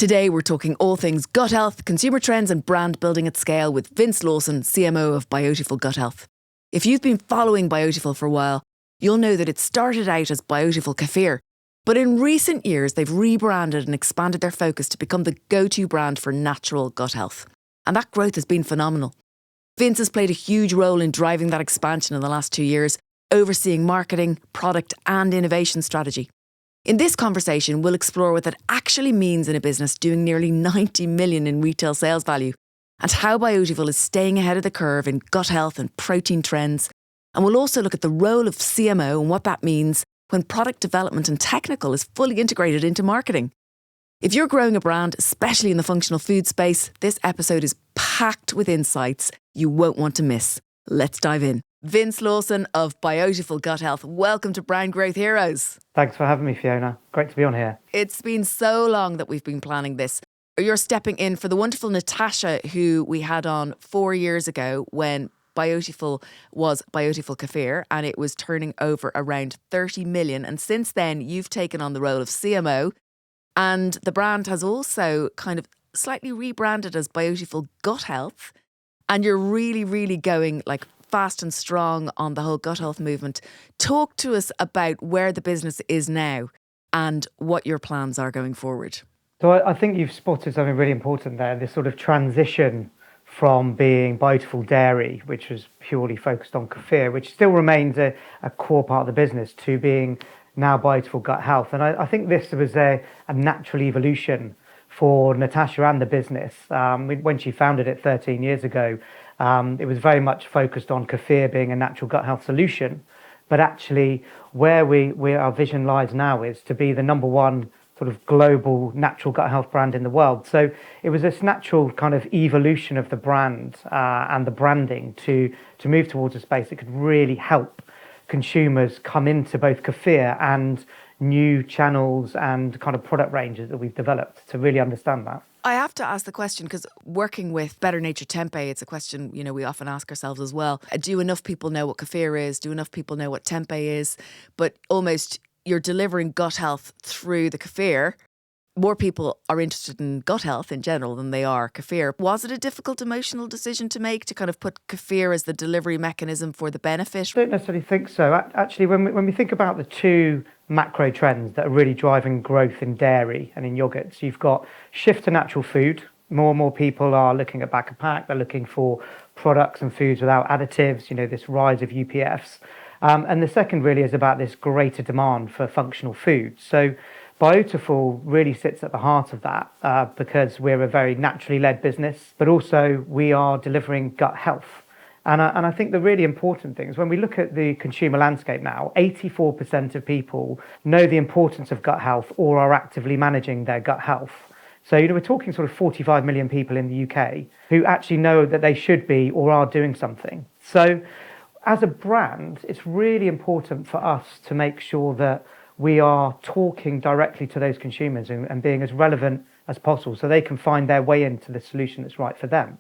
Today we're talking all things gut health, consumer trends and brand building at scale with Vince Lawson, CMO of Biotiful Gut Health. If you've been following Biotiful for a while, you'll know that it started out as Biotiful Kefir, but in recent years they've rebranded and expanded their focus to become the go-to brand for natural gut health. And that growth has been phenomenal. Vince has played a huge role in driving that expansion in the last 2 years, overseeing marketing, product and innovation strategy. In this conversation, we'll explore what that actually means in a business doing nearly 90 million in retail sales value and how Biotiful is staying ahead of the curve in gut health and protein trends. And we'll also look at the role of CMO and what that means when product development and technical is fully integrated into marketing. If you're growing a brand, especially in the functional food space, this episode is packed with insights you won't want to miss. Let's dive in. Vince Lawson of Biotiful Gut Health, welcome to Brand Growth Heroes. Thanks for having me, Fiona. Great to be on here. It's been so long that we've been planning this. You're stepping in for the wonderful Natasha, who we had on 4 years ago when Biotiful was Biotiful Kefir and it was turning over around 30 million. And since then, you've taken on the role of CMO and the brand has also kind of slightly rebranded as Biotiful Gut Health. And you're really going like fast and strong on the whole gut health movement. Talk to us about where the business is now and what your plans are going forward. So I think you've spotted something really important there, this sort of transition from being Biotiful Dairy, which was purely focused on kefir, which still remains a core part of the business, to being now Biotiful Gut Health. And I think this was a natural evolution for Natasha and the business. When she founded it 13 years ago, it was very much focused on kefir being a natural gut health solution. But actually, where our vision lies now is to be the number one sort of global natural gut health brand in the world. So it was this natural kind of evolution of the brand and the branding to move towards a space that could really help consumers come into both kefir and new channels and kind of product ranges that we've developed to really understand that. I have to ask the question because working with Better Nature Tempeh, it's a question, we often ask ourselves as well. Do enough people know what kefir is? Do enough people know what tempeh is? But almost you're delivering gut health through the kefir. More people are interested in gut health in general than they are kefir. Was it a difficult emotional decision to make to kind of put kefir as the delivery mechanism for the benefit? I don't necessarily think so. Actually, when we think about the two macro trends that are really driving growth in dairy and in yogurts, you've got shift to natural food. More and more people are looking at back of pack. They're looking for products and foods without additives, this rise of UPFs. And the second really is about this greater demand for functional foods. So Biotiful really sits at the heart of that because we're a very naturally led business, but also we are delivering gut health. And I think the really important thing is when we look at the consumer landscape now, 84% of people know the importance of gut health or are actively managing their gut health. So, we're talking sort of 45 million people in the UK who actually know that they should be or are doing something. So as a brand, it's really important for us to make sure that we are talking directly to those consumers and being as relevant as possible so they can find their way into the solution that's right for them.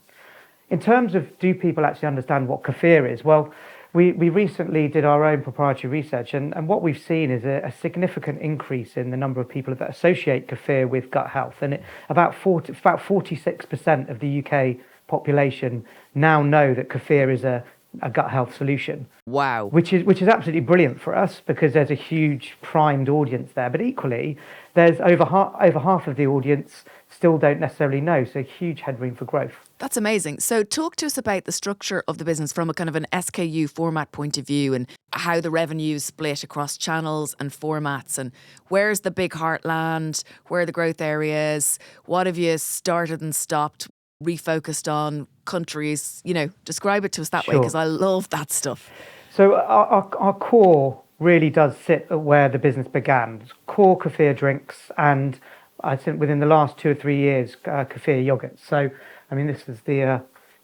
In terms of do people actually understand what kefir is? Well, we recently did our own proprietary research and what we've seen is a significant increase in the number of people that associate kefir with gut health. And about 46% of the UK population now know that kefir is a gut health solution. Wow. Which is absolutely brilliant for us because there's a huge primed audience there. But equally, there's over half of the audience still don't necessarily know. So huge headroom for growth. That's amazing. So talk to us about the structure of the business from a kind of an SKU format point of view and how the revenue is split across channels and formats and where's the big heartland, where are the growth areas, what have you started and stopped, refocused on countries, describe it to us that way because I love that stuff. So our core really does sit at where the business began. It's core kefir drinks and I think within the last 2 or 3 years, kefir yogurts. So, this is you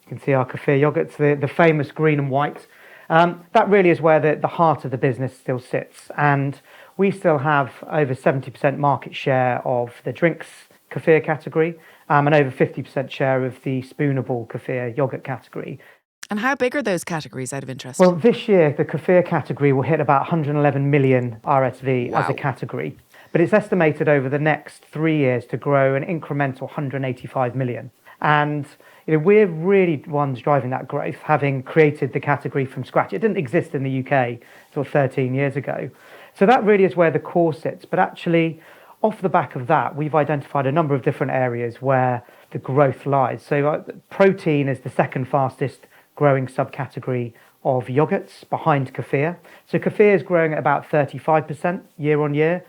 can see our kefir yogurts, the famous green and white. That really is where the heart of the business still sits. And we still have over 70% market share of the drinks kefir category and over 50% share of the spoonable kefir yogurt category. And how big are those categories out of interest? Well, this year, the kefir category will hit about 111 million RSV as a category. But it's estimated over the next 3 years to grow an incremental 185 million. And we're really ones driving that growth, having created the category from scratch. It didn't exist in the UK until 13 years ago. So that really is where the core sits. But actually, off the back of that, we've identified a number of different areas where the growth lies. So protein is the second fastest growing subcategory of yogurts behind kefir. So kefir is growing at about 35% year on year.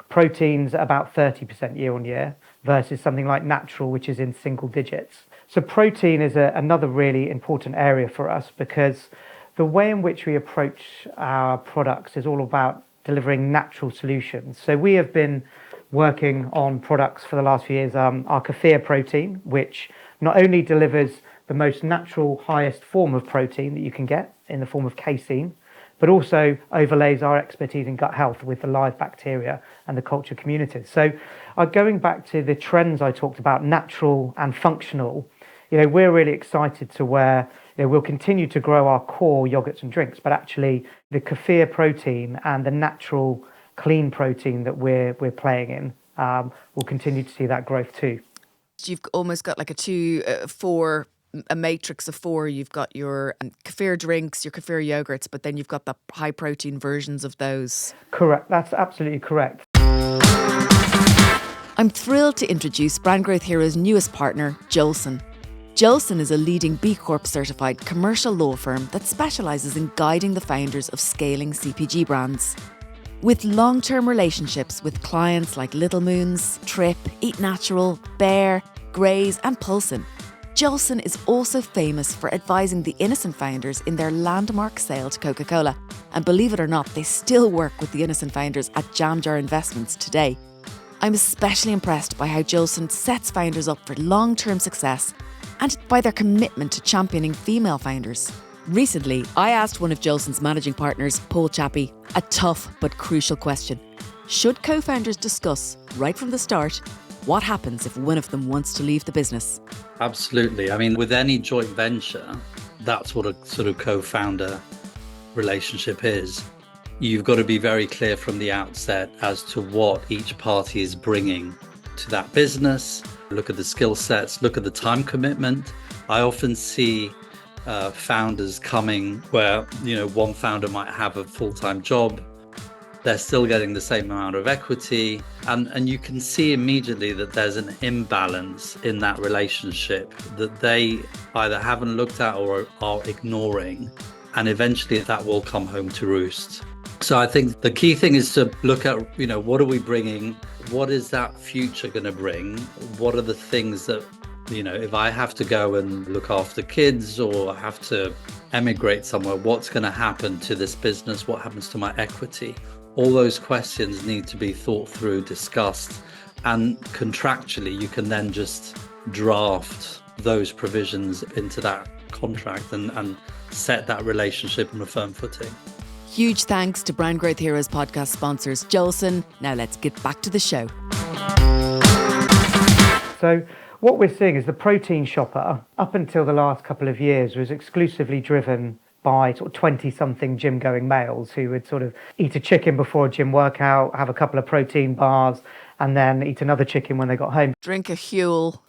Protein's about 30% year on year versus something like natural, which is in single digits. So protein is another really important area for us because the way in which we approach our products is all about delivering natural solutions. So we have been working on products for the last few years, our kefir protein, which not only delivers the most natural, highest form of protein that you can get in the form of casein, but also overlays our expertise in gut health with the live bacteria and the culture communities. So going back to the trends I talked about, natural and functional, we're really excited to where we'll continue to grow our core yogurts and drinks, but actually the kefir protein and the natural clean protein that we're playing in will continue to see that growth too. You've almost got like a matrix of four. You've got your kefir drinks, your kefir yogurts, but then you've got the high protein versions of those. Correct. That's absolutely correct. I'm thrilled to introduce Brand Growth Hero's newest partner, Jolson. Jolson is a leading B Corp certified commercial law firm that specialises in guiding the founders of scaling CPG brands. With long-term relationships with clients like Little Moons, Trip, Eat Natural, Bear, Graze and Pulsin, Jolson is also famous for advising the Innocent founders in their landmark sale to Coca-Cola. And believe it or not, they still work with the Innocent founders at Jam Jar Investments today. I'm especially impressed by how Jolson sets founders up for long-term success and by their commitment to championing female founders. Recently, I asked one of Jolson's managing partners, Paul Chappie, a tough but crucial question. Should co-founders discuss, right from the start, what happens if one of them wants to leave the business? Absolutely. I mean, with any joint venture, that's what a sort of co-founder relationship is. You've got to be very clear from the outset as to what each party is bringing to that business. Look at the skill sets, look at the time commitment. I often see founders coming where, one founder might have a full-time job. They're still getting the same amount of equity. And you can see immediately that there's an imbalance in that relationship that they either haven't looked at or are ignoring. And eventually that will come home to roost. So I think the key thing is to look at, what are we bringing? What is that future going to bring? What are the things that, if I have to go and look after kids or have to emigrate somewhere, what's going to happen to this business? What happens to my equity? All those questions need to be thought through, discussed, and contractually you can then just draft those provisions into that contract and set that relationship on a firm footing. Huge thanks to Brand Growth Heroes podcast sponsors, Jolson. Now let's get back to the show. So what we're seeing is the protein shopper, up until the last couple of years, was exclusively driven by sort of 20-something gym-going males who would sort of eat a chicken before a gym workout, have a couple of protein bars, and then eat another chicken when they got home. Drink a Huel,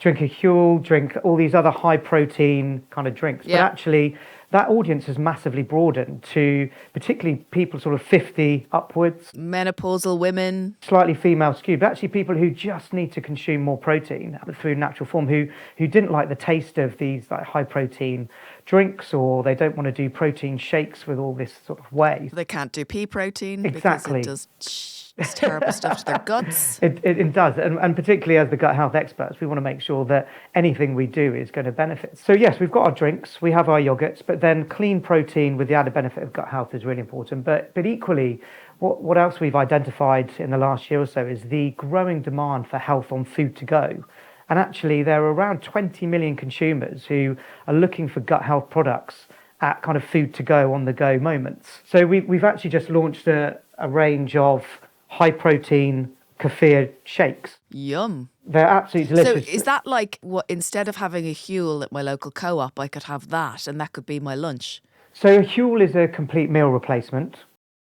drink all these other high-protein kind of drinks. Yeah. But actually, that audience has massively broadened to particularly people sort of 50 upwards. menopausal women. Slightly female skewed, but actually people who just need to consume more protein through natural form, who didn't like the taste of these like high protein drinks, or they don't want to do protein shakes with all this sort of whey. They can't do pea protein Exactly. because it does this terrible stuff to their guts. It does, and particularly as the gut health experts, we want to make sure that anything we do is going to benefit. So yes, we've got our drinks, we have our yogurts, but then clean protein with the added benefit of gut health is really important. But equally, what else we've identified in the last year or so is the growing demand for health on food to go. And actually, there are around 20 million consumers who are looking for gut health products at kind of food to go, on the go moments. So we've actually just launched a range of high protein kefir shakes. Yum. They're absolutely delicious. So is that like, what, instead of having a Huel at my local co-op, I could have that and that could be my lunch? So a Huel is a complete meal replacement.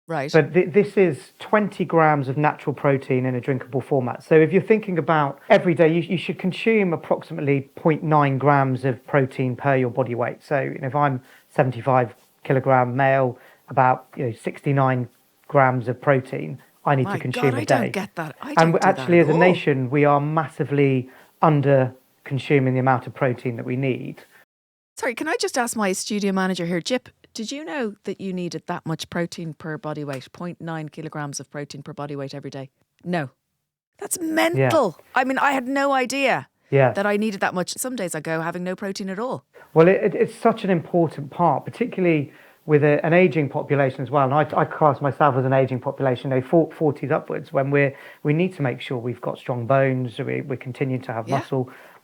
Right. But this is 20 grams of natural protein in a drinkable format. So if you're thinking about every day, you should consume approximately zero 0.9 grams of protein per your body weight. So if I'm 75 kilogram male, about 69 grams of protein I need My to consume God, a I day. don't get that. I And don't do actually, that as at a all. nation, we are massively under consuming the amount of protein that we need. Sorry, can I just ask my studio manager here, Jip, did you know that you needed that much protein per body weight? 0.9 kilograms of protein per body weight every day? No. That's Yeah, mental. I mean, I had no idea yeah. that I needed that much. Some days I go having no protein at all. Well, it's such an important part, particularly with an aging population as well. And I class myself as an aging population, 40s upwards, when we need to make sure we've got strong bones, we continue to have Yeah.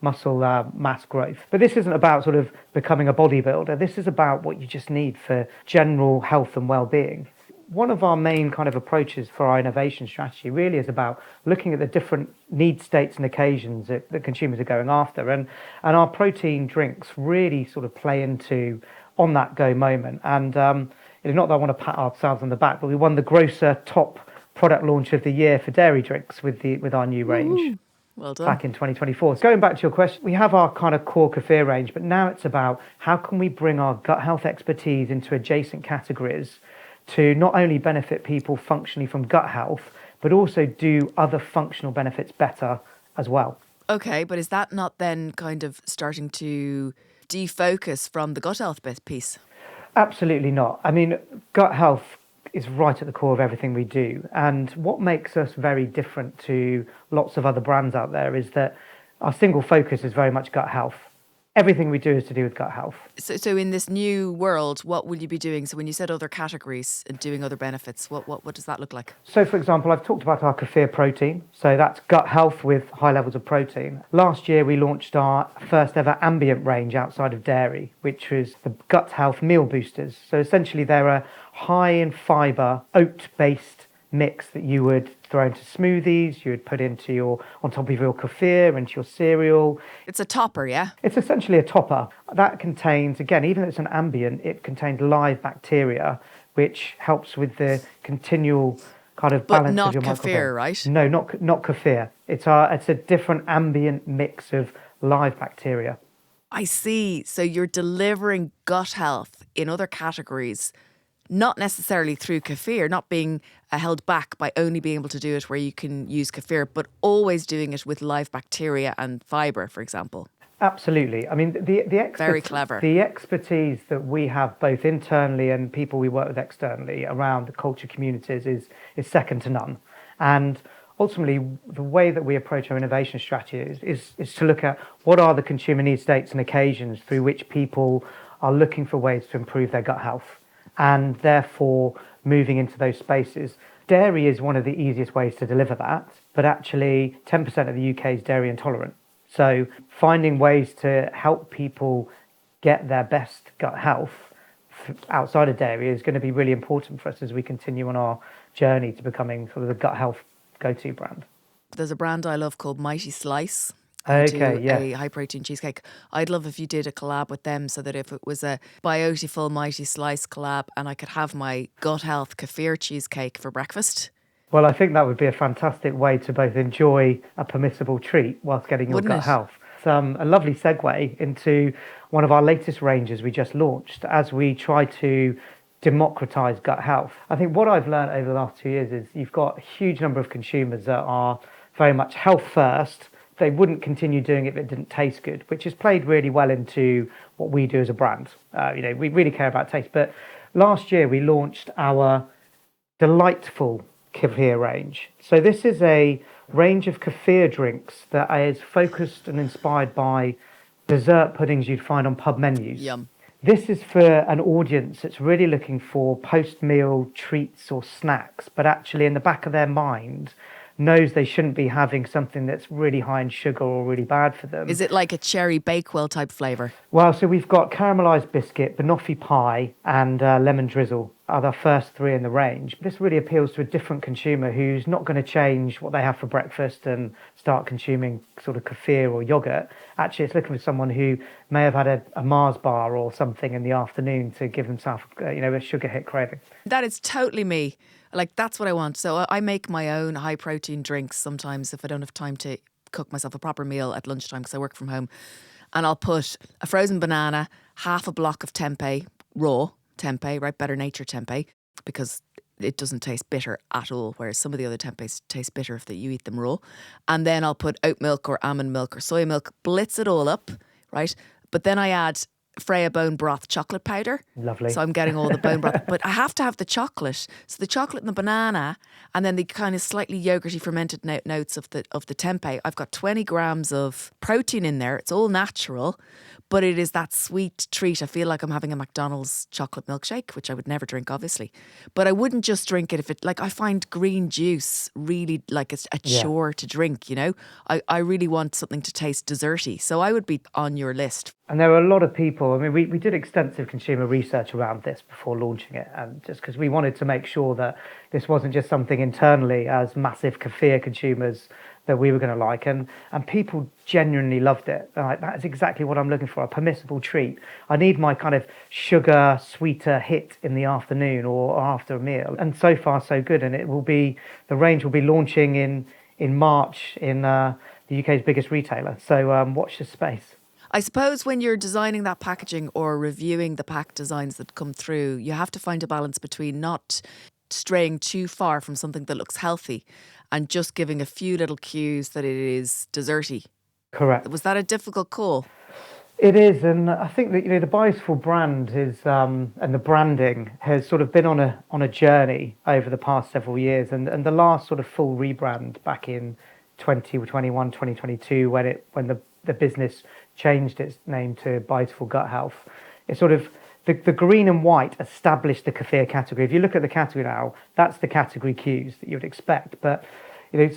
muscle mass growth. But this isn't about sort of becoming a bodybuilder. This is about what you just need for general health and well-being. One of our main kind of approaches for our innovation strategy really is about looking at the different need states and occasions that consumers are going after. And our protein drinks really sort of play into on that go moment. And not that I want to pat ourselves on the back, but we won the Grocer Top Product Launch of the Year for dairy drinks with our new range. Ooh, well done. Back in 2024. So going back to your question, we have our kind of core kefir range, but now it's about how can we bring our gut health expertise into adjacent categories to not only benefit people functionally from gut health, but also do other functional benefits better as well. Okay, but is that not then kind of starting to defocus from the gut health piece? Absolutely not. I mean, gut health is right at the core of everything we do. And what makes us very different to lots of other brands out there is that our single focus is very much gut health. Everything we do is to do with gut health. So in this new world, what will you be doing? So when you said other categories and doing other benefits, what does that look like? So, for example, I've talked about our kefir protein. So that's gut health with high levels of protein. Last year, we launched our first ever ambient range outside of dairy, which was the gut health meal boosters. So essentially, they're a high in fibre, oat-based mix that you would throw into smoothies, you would put on top of your kefir, into your cereal. It's a topper, yeah? It's essentially a topper. That contains, again, even though it's an ambient, it contains live bacteria, which helps with the continual kind of balance of your microbiome. But not kefir, right? No, not kefir. It's a different ambient mix of live bacteria. I see. So you're delivering gut health in other categories, not necessarily through kefir, not being held back by only being able to do it where you can use kefir, but always doing it with live bacteria and fibre, for example. Absolutely. I mean, Very clever. The expertise that we have both internally and people we work with externally around the culture communities is second to none. And ultimately, the way that we approach our innovation strategy is to look at what are the consumer need states and occasions through which people are looking for ways to improve their gut health, and therefore moving into those spaces. Dairy is one of the easiest ways to deliver that, but actually 10% of the UK is dairy intolerant. So finding ways to help people get their best gut health outside of dairy is going to be really important for us as we continue on our journey to becoming sort of the gut health go-to brand. There's a brand I love called Mighty Slice. Okay, do yeah. a high protein cheesecake. I'd love if you did a collab with them so that if it was a Biotiful Mighty Slice collab and I could have my gut health kefir cheesecake for breakfast. Well, I think that would be a fantastic way to both enjoy a permissible treat whilst getting your Wouldn't gut it? health. It's a lovely segue into one of our latest ranges we just launched as we try to democratize gut health. I think what I've learned over the last 2 years is you've got a huge number of consumers that are very much health first. They wouldn't continue doing it if it didn't taste good, which has played really well into what we do as a brand. We really care about taste. But last year we launched our Delightful Kefir range. So this is a range of kefir drinks that is focused and inspired by dessert puddings you'd find on pub menus. Yum. This is for an audience that's really looking for post-meal treats or snacks, but actually in the back of their mind knows they shouldn't be having something that's really high in sugar or really bad for them. Is it like a cherry Bakewell type flavour? Well, so we've got caramelised biscuit, banoffee pie, and lemon drizzle are the first three in the range. This really appeals to a different consumer who's not going to change what they have for breakfast and start consuming sort of kefir or yogurt. Actually, it's looking for someone who may have had a Mars bar or something in the afternoon to give themselves, a sugar hit craving. That is totally me. Like, that's what I want. So I make my own high protein drinks sometimes if I don't have time to cook myself a proper meal at lunchtime because I work from home. And I'll put a frozen banana, half a block of tempeh, raw tempeh, right? Better nature tempeh, because it doesn't taste bitter at all, whereas some of the other tempehs taste bitter if you eat them raw. And then I'll put oat milk or almond milk or soy milk, blitz it all up, right? But then I add Freya bone broth chocolate powder. Lovely. So I'm getting all the bone broth. But I have to have the chocolate. So the chocolate and the banana, and then the kind of slightly yogurty fermented notes of the tempeh. I've got 20 grams of protein in there. It's all natural, but it is that sweet treat. I feel like I'm having a McDonald's chocolate milkshake, which I would never drink, obviously. But I wouldn't just drink it if it, like, I find green juice really like a chore to drink, you know? I really want something to taste desserty. So I would be on your list. And there were a lot of people, I mean, we did extensive consumer research around this before launching it, and just because we wanted to make sure that this wasn't just something internally as massive kefir consumers that we were going to like, and people genuinely loved it. Like, that is exactly what I'm looking for, a permissible treat. I need my kind of sugar, sweeter hit in the afternoon or after a meal. And so far, so good. And the range will be launching in March in the UK's biggest retailer. So watch this space. I suppose when you're designing that packaging or reviewing the pack designs that come through, you have to find a balance between not straying too far from something that looks healthy and just giving a few little cues that it is desserty. Correct. Was that a difficult call? It is, and I think that the Biotiful brand is and the branding has sort of been on a journey over the past several years, and the last sort of full rebrand back in 2021, 2022, when the business changed its name to Biotiful Gut Health. It's sort of the green and white established the kefir category. If you look at the category now, that's the category cues that you would expect. But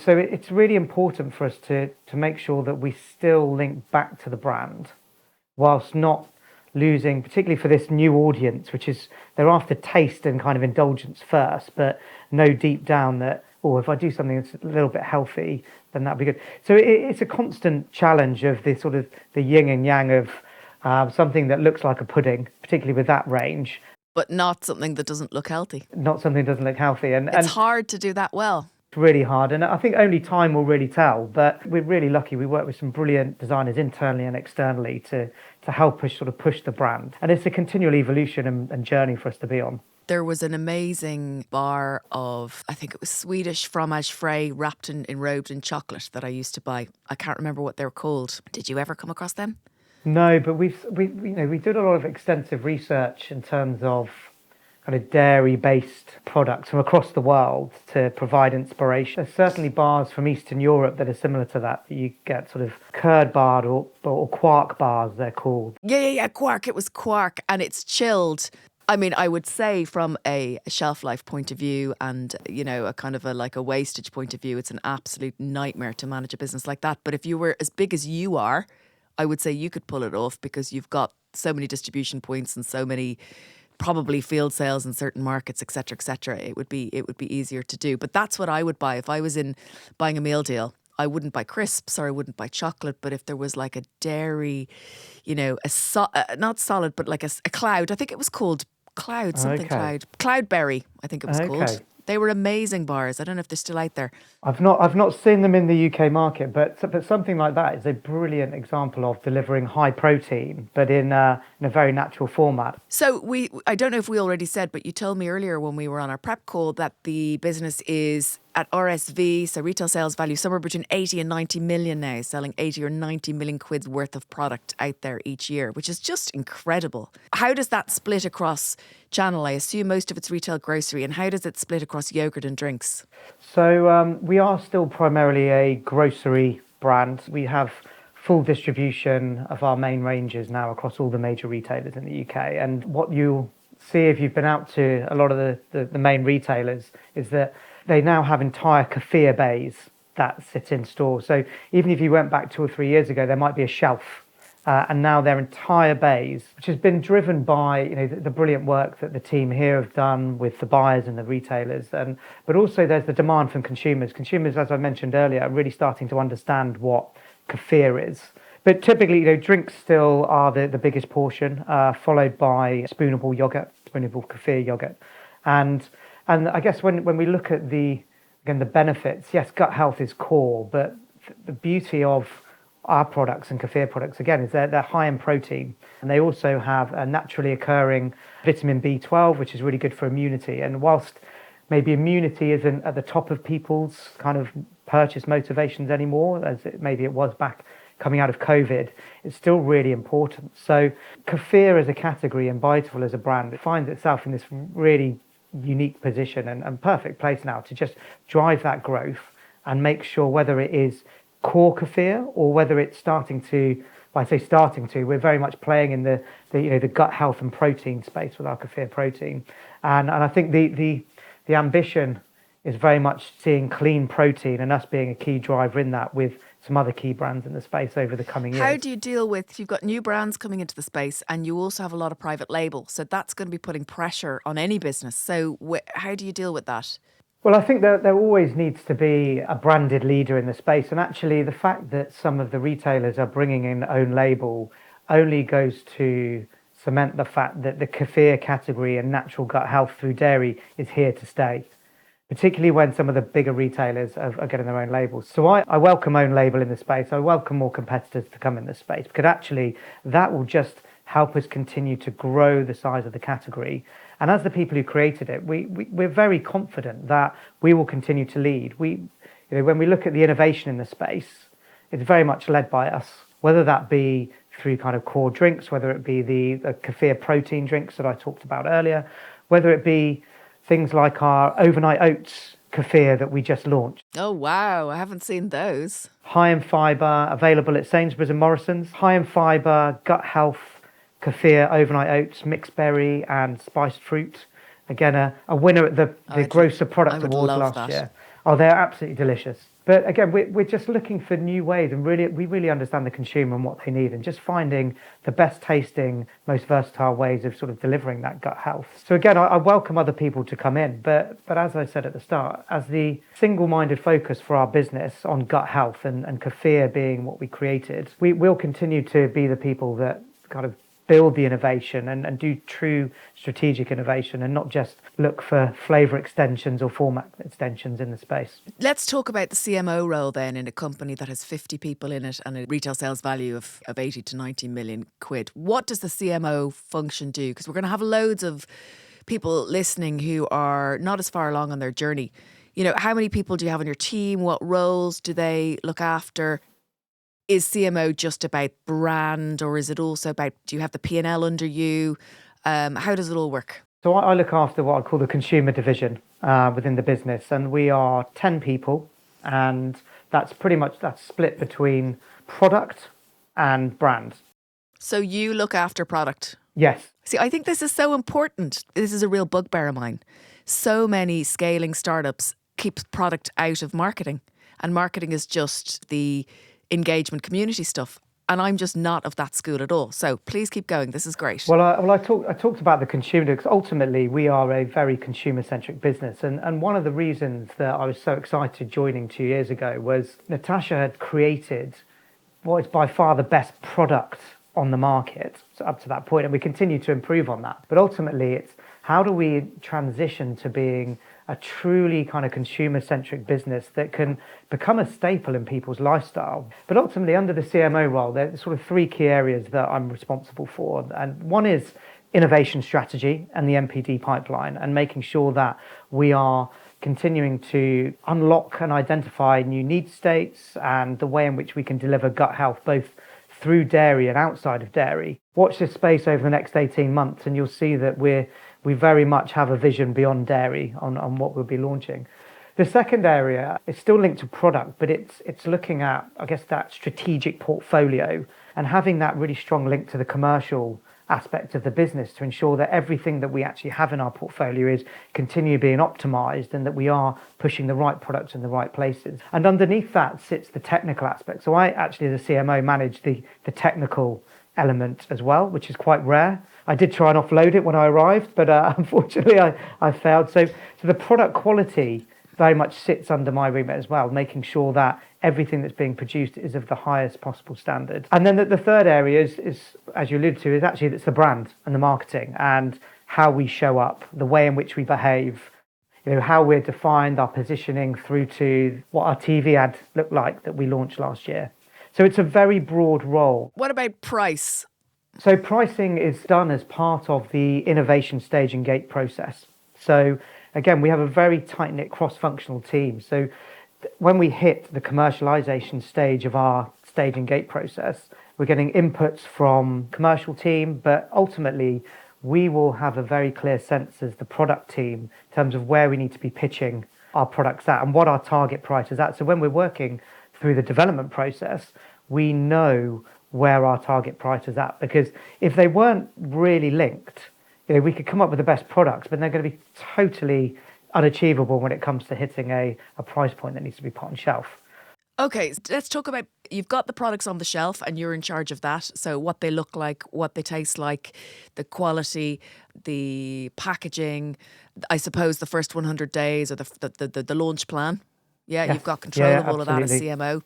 so it's really important for us to make sure that we still link back to the brand, whilst not losing, particularly for this new audience, which is they're after taste and kind of indulgence first, but know deep down that, if I do something that's a little bit healthy, then that'd be good. So it's a constant challenge of this sort of the yin and yang of something that looks like a pudding, particularly with that range. But not something that doesn't look healthy. Not something that doesn't look healthy. And it's hard to do that well. It's really hard. And I think only time will really tell. But we're really lucky. We work with some brilliant designers internally and externally to help us sort of push the brand. And it's a continual evolution and journey for us to be on. There was an amazing bar of, I think it was Swedish fromage frais wrapped enrobed in chocolate that I used to buy. I can't remember what they were called. Did you ever come across them? No, but we did a lot of extensive research in terms of kind of dairy-based products from across the world to provide inspiration. There's certainly bars from Eastern Europe that are similar to that. You get sort of curd bar or quark bars, they're called. Yeah, quark. It was quark, and it's chilled. I mean, I would say from a shelf life point of view and, a kind of a wastage point of view, it's an absolute nightmare to manage a business like that. But if you were as big as you are, I would say you could pull it off because you've got so many distribution points and so many probably field sales in certain markets, et cetera, et cetera. It would be easier to do. But that's what I would buy if I was in buying a meal deal. I wouldn't buy crisps or I wouldn't buy chocolate, but if there was like a dairy, not solid, but like a cloud, I think it was called Cloud, something okay. Cloudberry, I think it was called. They were amazing bars. I don't know if they're still out there. I've not seen them in the UK market, but something like that is a brilliant example of delivering high protein, but in a very natural format. So I don't know if we already said, but you told me earlier when we were on our prep call that the business is at RSV, so retail sales value, somewhere between 80 and 90 million now, selling 80 or 90 million quid's worth of product out there each year, which is just incredible. How does that split across channel? I assume most of it's retail grocery, and how does it split across yogurt and drinks? So we are still primarily a grocery brand. We have full distribution of our main ranges now across all the major retailers in the UK. And what you'll see if you've been out to a lot of the main retailers is that they now have entire kefir bays that sit in store. So even if you went back 2 or 3 years ago, there might be a shelf and now their entire base, which has been driven by the brilliant work that the team here have done with the buyers and the retailers, but also there's the demand from consumers. Consumers, as I mentioned earlier, are really starting to understand what kefir is. But typically, drinks still are the biggest portion, followed by spoonable kefir yogurt, and I guess when we look at the benefits, yes, gut health is core, but the beauty of our products and kefir products, again, is they're high in protein, and they also have a naturally occurring vitamin B12, which is really good for immunity. And whilst maybe immunity isn't at the top of people's kind of purchase motivations anymore, as maybe it was back coming out of COVID, it's still really important. So kefir as a category and Biotiful as a brand, it finds itself in this really unique position and perfect place now to just drive that growth and make sure, whether it is core kefir or whether it's starting to, when I say starting to, we're very much playing in the gut health and protein space with our kefir protein. And I think the ambition is very much seeing clean protein and us being a key driver in that with some other key brands in the space over the coming years. How do you deal with, you've got new brands coming into the space and you also have a lot of private label, so that's going to be putting pressure on any business. So how do you deal with that? Well, I think there always needs to be a branded leader in the space. And actually, the fact that some of the retailers are bringing in own label only goes to cement the fact that the kefir category and natural gut health through dairy is here to stay, particularly when some of the bigger retailers are getting their own labels. So I welcome own label in the space. I welcome more competitors to come in the space, because actually that will just help us continue to grow the size of the category. And as the people who created it, we're very confident that we will continue to lead. When we look at the innovation in the space, it's very much led by us, whether that be through kind of core drinks, whether it be the kefir protein drinks that I talked about earlier, whether it be things like our overnight oats kefir that we just launched. Oh, wow. I haven't seen those. High in fibre, available at Sainsbury's and Morrison's. High in fibre, gut health kefir overnight oats, mixed berry and spiced fruit. Again, a winner at the Grocer Product Awards last year. Oh, they're absolutely delicious. But again, we're just looking for new ways, and we really understand the consumer and what they need, and just finding the best tasting, most versatile ways of sort of delivering that gut health. So again, I welcome other people to come in, but as I said at the start, as the single-minded focus for our business on gut health and kefir being what we created, we will continue to be the people that kind of build the innovation and do true strategic innovation, and not just look for flavour extensions or format extensions in the space. Let's talk about the CMO role then in a company that has 50 people in it and a retail sales value of 80 to 90 million quid. What does the CMO function do? Because we're going to have loads of people listening who are not as far along on their journey. How many people do you have on your team? What roles do they look after? Is CMO just about brand, or is it also about, do you have the P&L under you? How does it all work? So I look after what I call the consumer division within the business, and we are 10 people, and that's split between product and brand. So you look after product? Yes. See, I think this is so important. This is a real bugbear of mine. So many scaling startups keep product out of marketing, and marketing is just the engagement community stuff, and I'm just not of that school at all. So please keep going. This is great. Well, I talked about the consumer, because ultimately we are a very consumer-centric business, and one of the reasons that I was so excited joining 2 years ago was Natasha had created what is by far the best product on the market up to that point, and we continue to improve on that. But ultimately, it's how do we transition to being a truly kind of consumer-centric business that can become a staple in people's lifestyle. But ultimately, under the CMO role, there's sort of three key areas that I'm responsible for. And one is innovation strategy and the MPD pipeline, and making sure that we are continuing to unlock and identify new need states and the way in which we can deliver gut health, both through dairy and outside of dairy. Watch this space over the next 18 months, and you'll see that we very much have a vision beyond dairy on what we'll be launching. The second area is still linked to product, but it's looking at, I guess, that strategic portfolio and having that really strong link to the commercial aspect of the business to ensure that everything that we actually have in our portfolio is continue being optimized and that we are pushing the right products in the right places. And underneath that sits the technical aspect. So I actually, as a CMO, manage the technical element as well, which is quite rare. I did try and offload it when I arrived, but unfortunately I failed. So the product quality very much sits under my remit as well, making sure that everything that's being produced is of the highest possible standard. And then the third area is, as you alluded to, is actually it's the brand and the marketing and how we show up, the way in which we behave, how we're defined, our positioning through to what our TV ad looked like that we launched last year. So it's a very broad role. What about price? So pricing is done as part of the innovation stage and gate process. So again, we have a very tight-knit cross-functional team. So when we hit the commercialization stage of our stage and gate process, we're getting inputs from commercial team, but ultimately we will have a very clear sense as the product team in terms of where we need to be pitching our products at and what our target price is at. So when we're working through the development process, we know where our target price is at, because if they weren't really linked, we could come up with the best products, but they're going to be totally unachievable when it comes to hitting a price point that needs to be put on shelf. Okay, let's talk about, you've got the products on the shelf and you're in charge of that. So what they look like, what they taste like, the quality, the packaging, I suppose the first 100 days or the launch plan. Yeah, Yes. You've got control of all of that as Absolutely. CMO.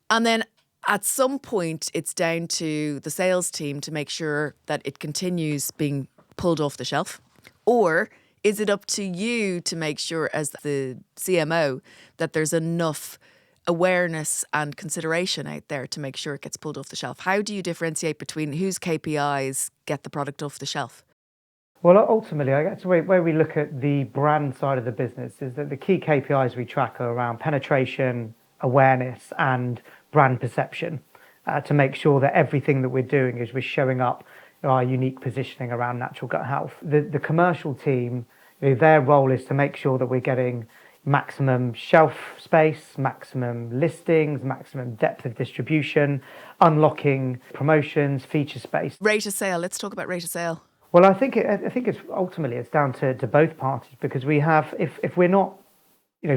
And then at some point, it's down to the sales team to make sure that it continues being pulled off the shelf? Or is it up to you to make sure as the CMO that there's enough awareness and consideration out there to make sure it gets pulled off the shelf? How do you differentiate between whose KPIs get the product off the shelf? Well, ultimately, I guess the way we look at the brand side of the business is that the key KPIs we track are around penetration, awareness, and brand perception, to make sure that everything that we're doing is we're showing up our unique positioning around natural gut health. The commercial team, their role is to make sure that we're getting maximum shelf space, maximum listings, maximum depth of distribution, unlocking promotions, feature space. Rate of sale. Let's talk about rate of sale. Well, I think it's ultimately it's down to both parties, because we have, if we're not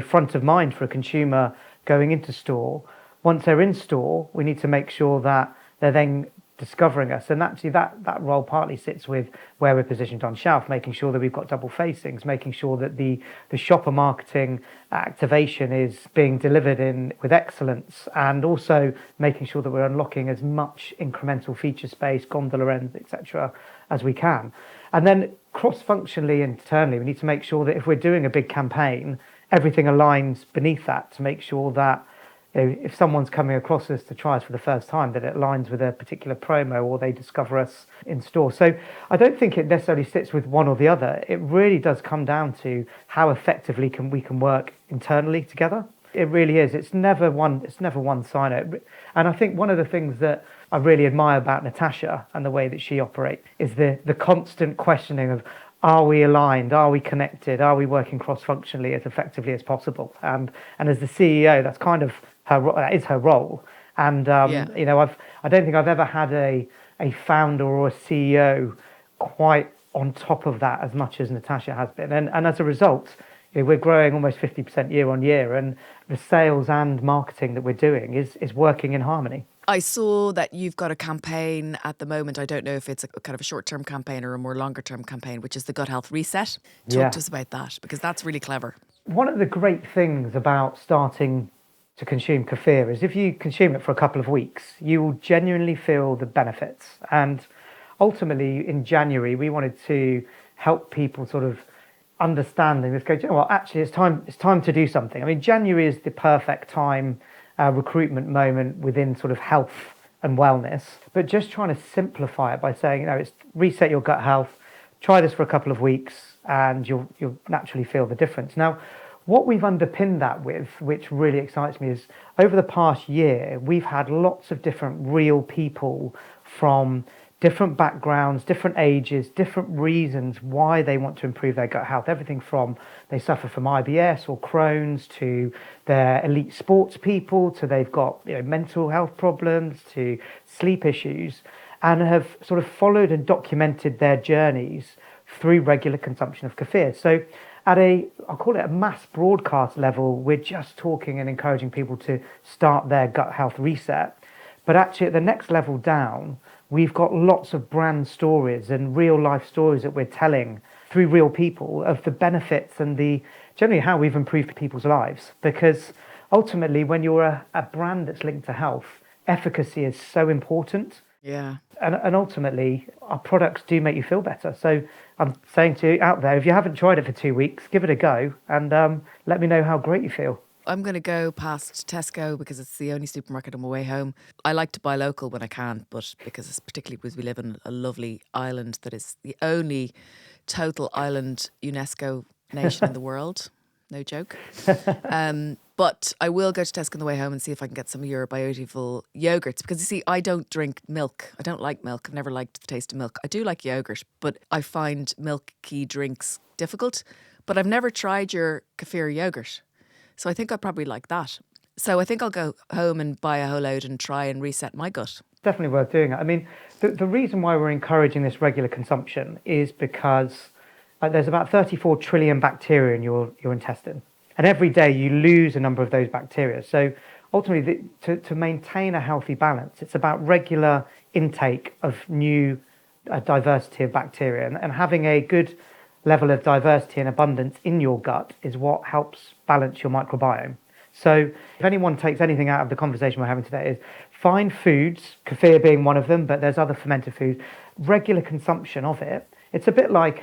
front of mind for a consumer going into store, once they're in store, we need to make sure that they're then discovering us. And actually that role partly sits with where we're positioned on shelf, making sure that we've got double facings, making sure that the shopper marketing activation is being delivered in with excellence, and also making sure that we're unlocking as much incremental feature space, gondola ends, etc. as we can. And then cross-functionally internally, we need to make sure that if we're doing a big campaign, everything aligns beneath that to make sure that if someone's coming across us to try us for the first time, that it aligns with a particular promo or they discover us in store. So I don't think it necessarily sits with one or the other. It really does come down to how effectively we can work internally together. It really is. It's never one-sided. And I think one of the things that I really admire about Natasha and the way that she operates is the constant questioning of, are we aligned? Are we connected? Are we working cross-functionally as effectively as possible? And as the CEO, that's kind of that is her role. And I don't think I've ever had a founder or a CEO quite on top of that as much as Natasha has been. And as a result, we're growing almost 50% year on year, and the sales and marketing that we're doing is working in harmony. I saw that you've got a campaign at the moment. I don't know if it's a kind of a short-term campaign or a more longer-term campaign, which is the Gut Health Reset. Talk to us about that, because that's really clever. One of the great things about starting to consume kefir is if you consume it for a couple of weeks, you will genuinely feel the benefits. And ultimately, in January, we wanted to help people sort of understanding this. Actually, it's time to do something. I mean, January is the perfect time, recruitment moment within sort of health and wellness, but just trying to simplify it by saying, it's reset your gut health, try this for a couple of weeks, and you'll naturally feel the difference. Now, what we've underpinned that with, which really excites me, is over the past year, we've had lots of different real people from different backgrounds, different ages, different reasons why they want to improve their gut health. Everything from they suffer from IBS or Crohn's, to they're elite sports people, to they've got mental health problems, to sleep issues. and have sort of followed and documented their journeys through regular consumption of kefir. So at I'll call it a mass broadcast level, we're just talking and encouraging people to start their gut health reset. But actually at the next level down, we've got lots of brand stories and real life stories that we're telling through real people of the benefits and the generally how we've improved people's lives. Because ultimately, when you're a brand that's linked to health, efficacy is so important. Yeah. And ultimately, our products do make you feel better. So I'm saying to you out there, if you haven't tried it for 2 weeks, give it a go and let me know how great you feel. I'm going to go past Tesco because it's the only supermarket on my way home. I like to buy local when I can, but because particularly because we live in a lovely island that is the only total island UNESCO nation in the world. No joke. But I will go to Tesco on the way home and see if I can get some of your Biotiful yogurts. Because you see, I don't drink milk. I don't like milk. I've never liked the taste of milk. I do like yogurt, but I find milky drinks difficult. But I've never tried your kefir yogurt. So I think I'd probably like that. So I think I'll go home and buy a whole load and try and reset my gut. Definitely worth doing it. I mean, the reason why we're encouraging this regular consumption is because there's about 34 trillion bacteria in your intestine. And every day you lose a number of those bacteria. So ultimately, to maintain a healthy balance, it's about regular intake of new diversity of bacteria. And having a good level of diversity and abundance in your gut is what helps balance your microbiome. So if anyone takes anything out of the conversation we're having today, is find foods, kefir being one of them, but there's other fermented foods, regular consumption of it. It's a bit like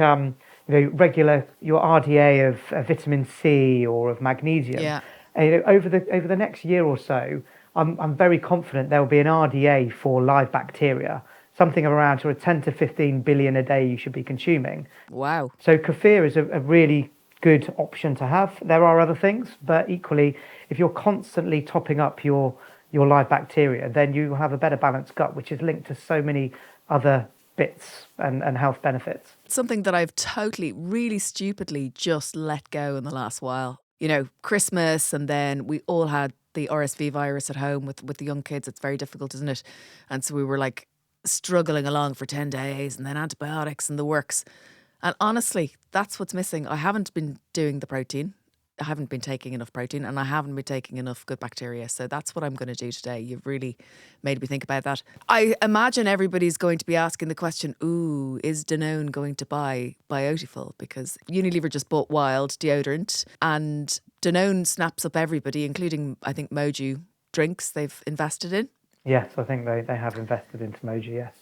regular your RDA of vitamin C or of magnesium. Yeah. Over the next year or so, I'm very confident there will be an RDA for live bacteria, something around sort of 10 to 15 billion a day you should be consuming. Wow. So kefir is a really good option to have. There are other things, but equally, if you're constantly topping up your live bacteria, then you have a better balanced gut, which is linked to so many other bits and health benefits. Something that I've totally, really stupidly just let go in the last while. You know, Christmas, and then we all had the RSV virus at home with the young kids. It's very difficult, isn't it? And so we were like struggling along for 10 days and then antibiotics and the works. And honestly, that's what's missing. I haven't been doing the protein. I haven't been taking enough protein and I haven't been taking enough good bacteria. So that's what I'm going to do today. You've really made me think about that. I imagine everybody's going to be asking the question, ooh, is Danone going to buy Biotiful? Because Unilever just bought Wild deodorant and Danone snaps up everybody, including, I think, Moju drinks they've invested in. Yes, I think they have invested into Moju, yes.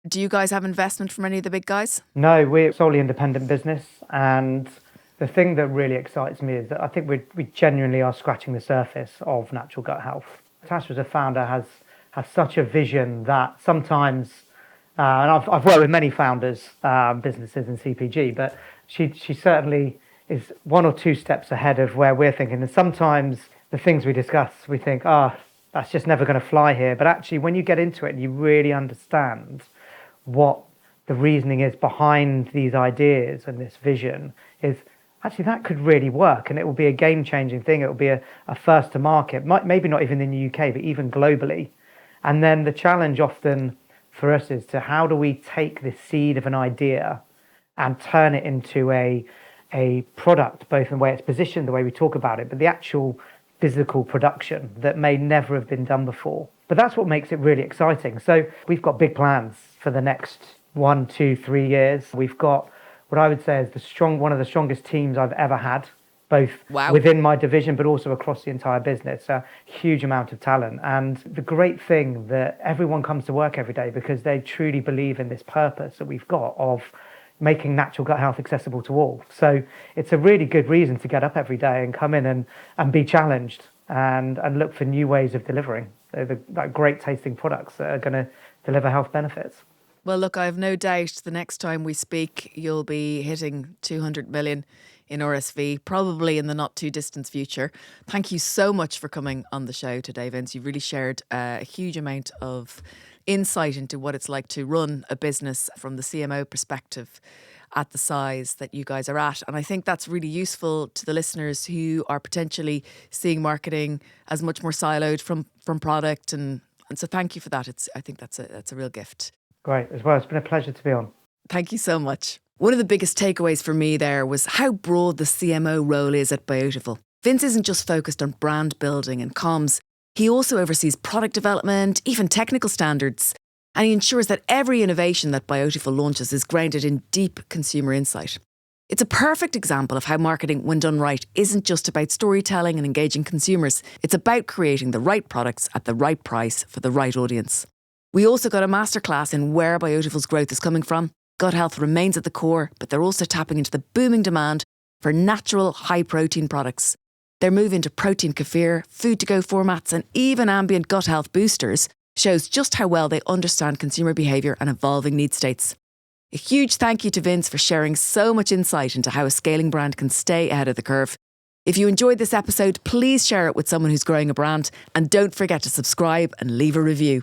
Do you guys have investment from any of the big guys? No, we're solely independent business, and the thing that really excites me is that I think we genuinely are scratching the surface of natural gut health. Natasha, as a founder, has such a vision that sometimes, and I've worked with many founders, businesses in CPG, but she certainly is one or two steps ahead of where we're thinking. And sometimes the things we discuss, we think, that's just never going to fly here. But actually, when you get into it and you really understand what the reasoning is behind these ideas and this vision, is actually that could really work, and it will be a game-changing thing. It will be a first to market, maybe not even in the UK, but even globally. And then the challenge often for us is to how do we take this seed of an idea and turn it into a product, both in the way it's positioned, the way we talk about it, but the actual physical production that may never have been done before. But that's what makes it really exciting. So we've got big plans for the next 1, 2, 3 years. We've got what I would say is one of the strongest teams I've ever had, both within my division, but also across the entire business. A huge amount of talent. And the great thing that everyone comes to work every day because they truly believe in this purpose that we've got of making natural gut health accessible to all. So it's a really good reason to get up every day and come in and be challenged and look for new ways of delivering like great tasting products that are going to deliver health benefits. Well, look, I have no doubt the next time we speak, you'll be hitting 200 million in RSV, probably in the not too distant future. Thank you so much for coming on the show today, Vince. You've really shared a huge amount of insight into what it's like to run a business from the CMO perspective at the size that you guys are at. And I think that's really useful to the listeners who are potentially seeing marketing as much more siloed from product. And so thank you for that. I think that's a real gift. Great as well. It's been a pleasure to be on. Thank you so much. One of the biggest takeaways for me there was how broad the CMO role is at Biotiful. Vince isn't just focused on brand building and comms. He also oversees product development, even technical standards, and he ensures that every innovation that Biotiful launches is grounded in deep consumer insight. It's a perfect example of how marketing, when done right, isn't just about storytelling and engaging consumers. It's about creating the right products at the right price for the right audience. We also got a masterclass in where Biotiful's growth is coming from. Gut health remains at the core, but they're also tapping into the booming demand for natural, high-protein products. Their move into protein kefir, food-to-go formats, and even ambient gut health boosters shows just how well they understand consumer behaviour and evolving need states. A huge thank you to Vince for sharing so much insight into how a scaling brand can stay ahead of the curve. If you enjoyed this episode, please share it with someone who's growing a brand, and don't forget to subscribe and leave a review.